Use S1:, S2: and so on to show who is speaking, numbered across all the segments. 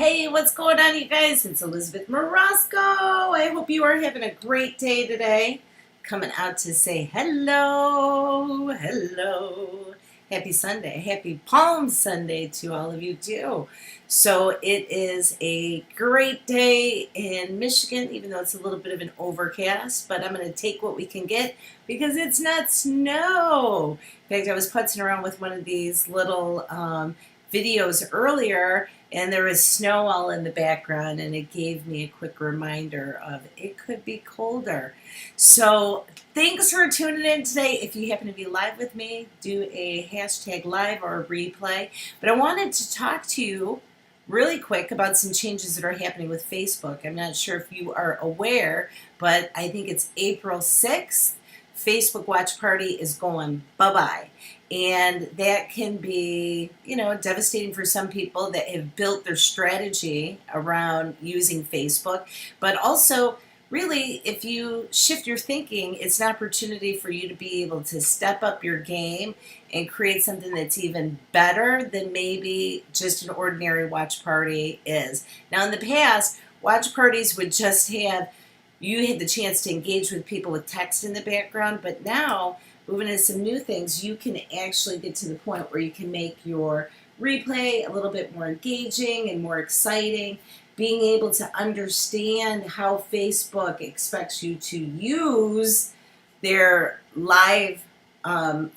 S1: Hey, what's going on, you guys? It's Elizabeth Marasco. I hope you are having a great day today. Coming out to say hello, hello. Happy Sunday. Happy Palm Sunday to all of you, too. So it is a great day in Michigan, even though it's a little bit of an overcast, but I'm going to take what we can get because it's not snow. In fact, I was putzing around with one of these little videos earlier, and there was snow all in the background, and it gave me a quick reminder of it could be colder. So thanks for tuning in today. If you happen to be live with me, do a hashtag live or a replay. But I wanted to talk to you really quick about some changes that are happening with Facebook. I'm not sure if you are aware, but I think it's April 6th. Facebook Watch Party is going bye-bye. And that can be, devastating for some people that have built their strategy around using Facebook. But also, really, if you shift your thinking, it's an opportunity for you to be able to step up your game and create something that's even better than maybe just an ordinary watch party is. Now, in the past, watch parties would just have, you had the chance to engage with people with text in the background, but now, moving into some new things, you can actually get to the point where you can make your replay a little bit more engaging and more exciting. Being able to understand how Facebook expects you to use their live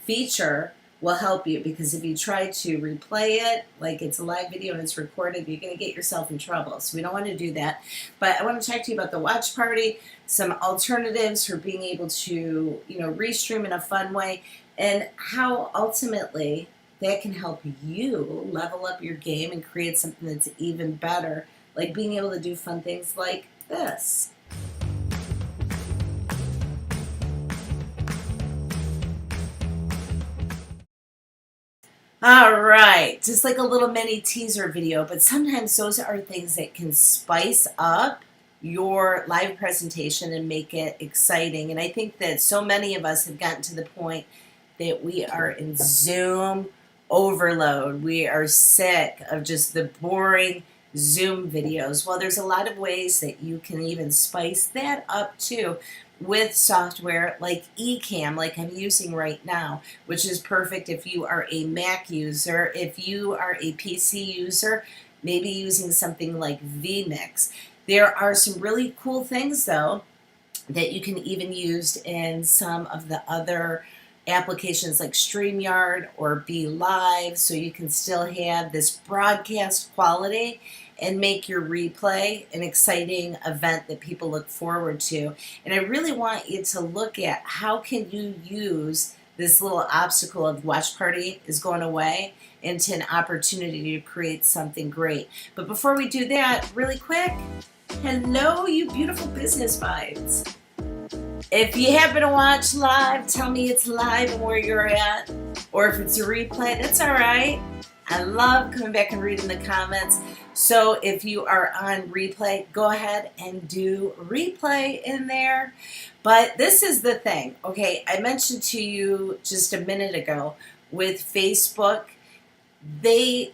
S1: feature will help you, because if you try to replay it like it's a live video and it's recorded, you're going to get yourself in trouble. So we don't want to do that. But I want to talk to you about the watch party, some alternatives for being able to, restream in a fun way, and how ultimately that can help you level up your game and create something that's even better, like being able to do fun things like this. All right, just like a little mini teaser video, but sometimes those are things that can spice up your live presentation and make it exciting. And I think that so many of us have gotten to the point that we are in Zoom overload. We are sick of just the boring Zoom videos. Well, there's a lot of ways that you can even spice that up too, with software like Ecamm, like I'm using right now, which is perfect if you are a Mac user. If you are a PC user, maybe using something like vMix. There are some really cool things, though, that you can even use in some of the other applications like StreamYard or Be Live, so you can still have this broadcast quality and make your replay an exciting event that people look forward to. And I really want you to look at how can you use this little obstacle of watch party is going away into an opportunity to create something great. But before we do that, really quick, hello, you beautiful business vibes. If you happen to watch live, tell me it's live and where you're at. Or if it's a replay, that's all right. I love coming back and reading the comments. So if you are on replay, go ahead and do replay in there. But this is the thing, okay? I mentioned to you just a minute ago with Facebook, they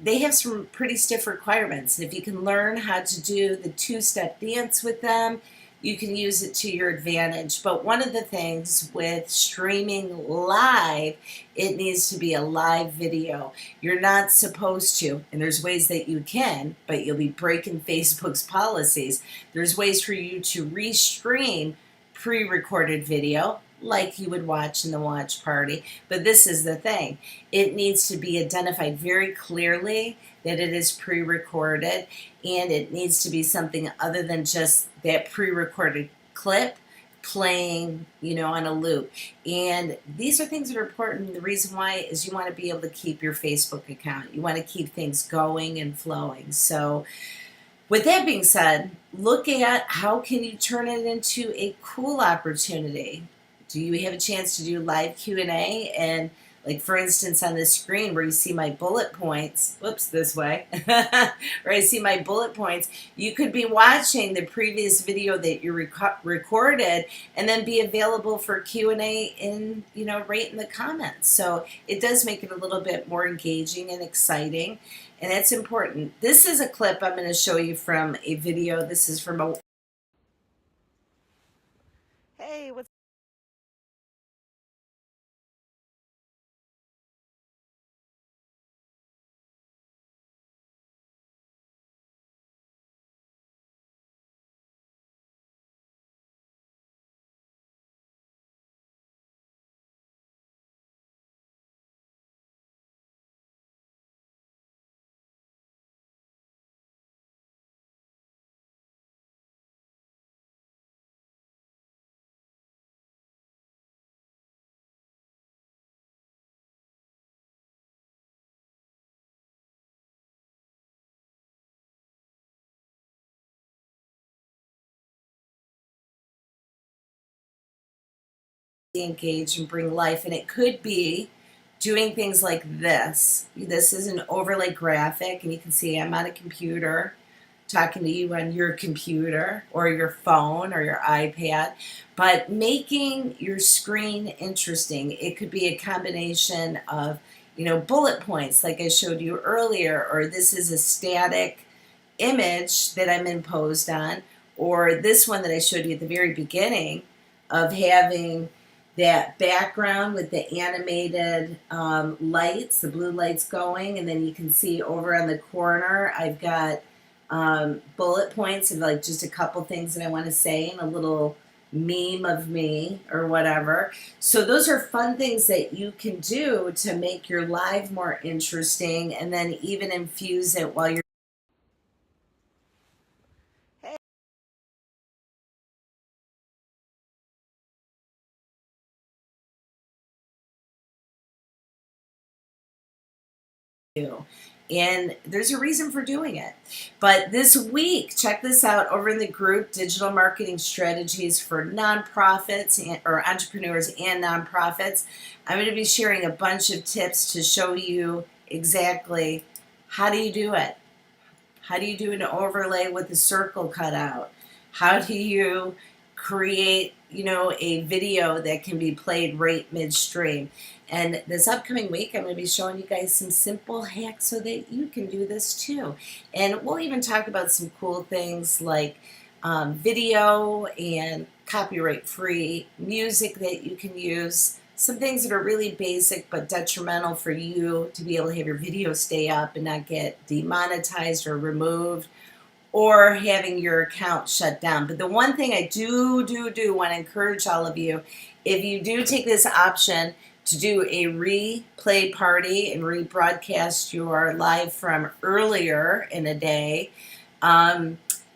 S1: have some pretty stiff requirements. And if you can learn how to do the two-step dance with them, you can use it to your advantage. But one of the things with streaming live, it needs to be a live video. You're not supposed to, and there's ways that you can, but you'll be breaking Facebook's policies. There's ways for you to restream pre-recorded video like you would watch in the watch party. But this is the thing. It needs to be identified very clearly that it is pre-recorded, and it needs to be something other than just that pre-recorded clip playing, on a loop. And these are things that are important. The reason why is you want to be able to keep your Facebook account. You want to keep things going and flowing. So with that being said, look at how can you turn it into a cool opportunity. Do you have a chance to do live Q&A and Like for instance, on this screen where you see my bullet points, whoops, this way, where I see my bullet points, you could be watching the previous video that you recorded and then be available for Q&A in, right in the comments. So it does make it a little bit more engaging and exciting, and that's important. This is a clip I'm going to show you from a video. This is from a... Hey, what's engage and bring life, and it could be doing things like this. This is an overlay graphic, and you can see I'm on a computer talking to you on your computer or your phone or your iPad, but making your screen interesting. It could be a combination of, bullet points like I showed you earlier, or this is a static image that I'm imposed on, or this one that I showed you at the very beginning of having that background with the animated lights, the blue lights going, and then you can see over on the corner I've got bullet points of like just a couple things that I want to say and a little meme of me or whatever. So those are fun things that you can do to make your live more interesting, and then even infuse it while you're do. And there's a reason for doing it. But this week, check this out over in the group, Digital Marketing Strategies for Nonprofits or Entrepreneurs and Nonprofits. I'm going to be sharing a bunch of tips to show you exactly how do you do it. How do you do an overlay with a circle cut out? How do you create, a video that can be played right midstream? And this upcoming week, I'm going to be showing you guys some simple hacks so that you can do this too. And we'll even talk about some cool things like video and copyright-free music that you can use. Some things that are really basic but detrimental for you to be able to have your video stay up and not get demonetized or removed, or having your account shut down. But the one thing I do want to encourage all of you, if you do take this option to do a replay party and rebroadcast your live from earlier in a day,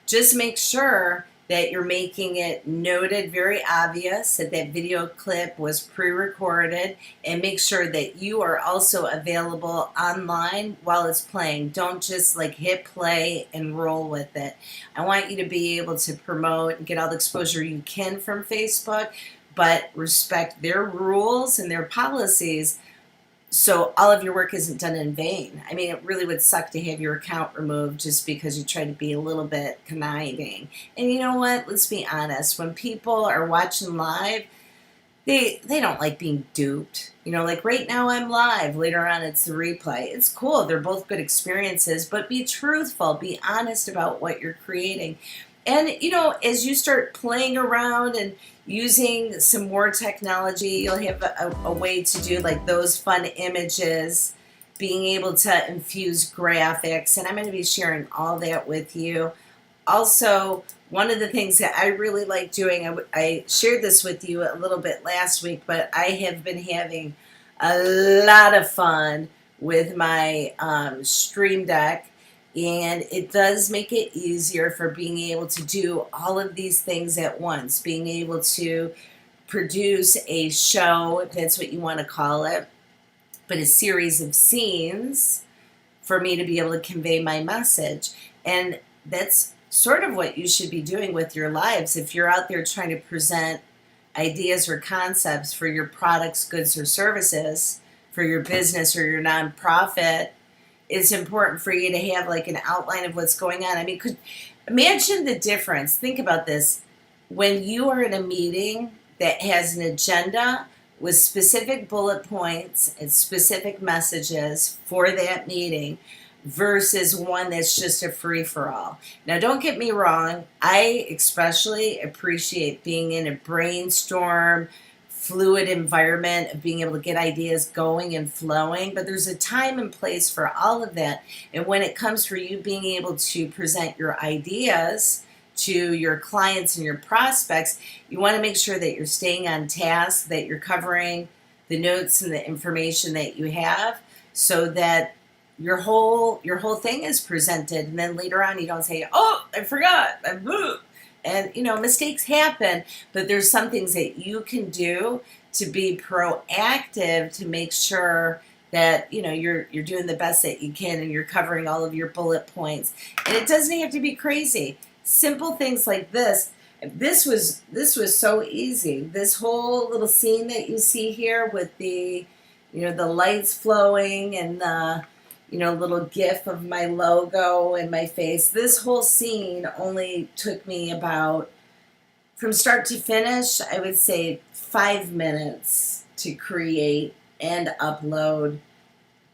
S1: just make sure that you're making it noted, very obvious that that video clip was pre-recorded, and make sure that you are also available online while it's playing. Don't just like hit play and roll with it. I want you to be able to promote and get all the exposure you can from Facebook, but respect their rules and their policies so all of your work isn't done in vain. I mean, it really would suck to have your account removed just because you try to be a little bit conniving. And you know what? Let's be honest. When people are watching live, they don't like being duped. Like right now I'm live. Later on it's the replay. It's cool. They're both good experiences, but be truthful. Be honest about what you're creating. And, as you start playing around and using some more technology, you'll have a way to do like those fun images, being able to infuse graphics, and I'm going to be sharing all that with you. Also, one of the things that I really like doing, I shared this with you a little bit last week, but I have been having a lot of fun with my Stream Deck. And it does make it easier for being able to do all of these things at once, being able to produce a show, if that's what you want to call it, but a series of scenes for me to be able to convey my message. And that's sort of what you should be doing with your lives. If you're out there trying to present ideas or concepts for your products, goods, or services for your business or your nonprofit, it's important for you to have like an outline of what's going on. I mean, imagine the difference. Think about this. When you are in a meeting that has an agenda with specific bullet points and specific messages for that meeting versus one that's just a free-for-all. Now, don't get me wrong. I especially appreciate being in a brainstorm, fluid environment of being able to get ideas going and flowing, but there's a time and place for all of that. And when it comes for you being able to present your ideas to your clients and your prospects, you want to make sure that you're staying on task, that you're covering the notes and the information that you have so that your whole thing is presented, and then later on you don't say, oh, I forgot, and mistakes happen, but there's some things that you can do to be proactive to make sure that you're doing the best that you can and you're covering all of your bullet points. And it doesn't have to be crazy. Simple things like this. This was so easy. This whole little scene that you see here with the the lights flowing and the little gif of my logo and my face. This whole scene only took me about, from start to finish, I would say 5 minutes to create and upload.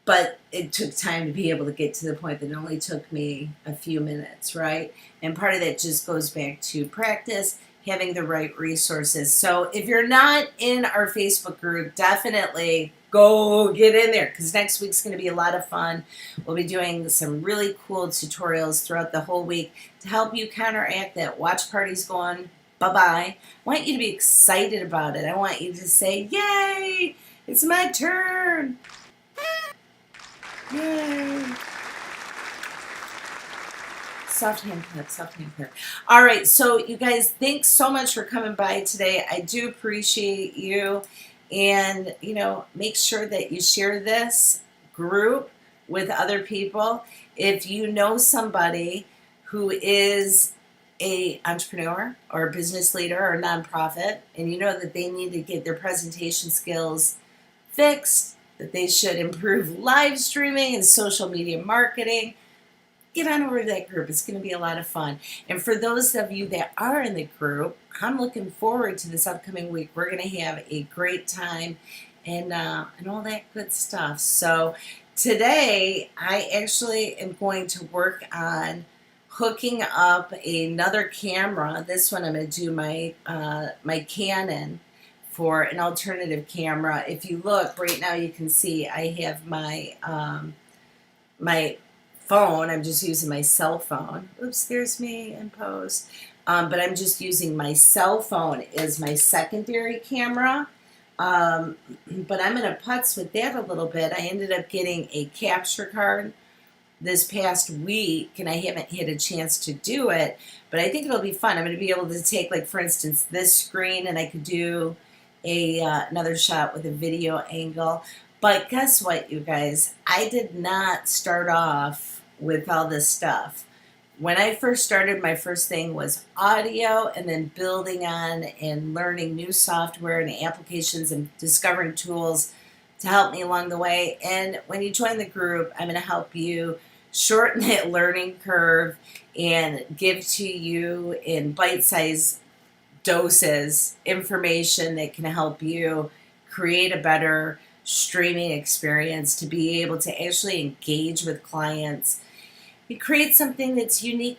S1: But it took time to be able to get to the point that it only took me a few minutes, right? And part of that just goes back to practice, having the right resources. So if you're not in our Facebook group, definitely go get in there, because next week's going to be a lot of fun. We'll be doing some really cool tutorials throughout the whole week to help you counteract that watch parties going bye-bye. I want you to be excited about it. I want you to say, yay, it's my turn. Yay. Soft hand clap, soft hand clap. All right, so you guys, thanks so much for coming by today. I do appreciate you. And, make sure that you share this group with other people. If you know somebody who is an entrepreneur or a business leader or a nonprofit, and you know that they need to get their presentation skills fixed, that they should improve live streaming and social media marketing, get on over to that group. It's going to be a lot of fun. And for those of you that are in the group, I'm looking forward to this upcoming week. We're going to have a great time and all that good stuff. So today, I actually am going to work on hooking up another camera. This one I'm going to do my Canon for an alternative camera. If you look right now, you can see I have my my phone. I'm just using my cell phone. Oops, there's me in post. But I'm just using my cell phone as my secondary camera. But I'm going to putz with that a little bit. I ended up getting a capture card this past week, and I haven't had a chance to do it, but I think it'll be fun. I'm going to be able to take, like, for instance, this screen, and I could do another shot with a video angle. But guess what, you guys? I did not start off with all this stuff. When I first started, my first thing was audio, and then building on and learning new software and applications and discovering tools to help me along the way. And when you join the group, I'm going to help you shorten that learning curve and give to you in bite-sized doses information that can help you create a better streaming experience, to be able to actually engage with clients. You create something that's unique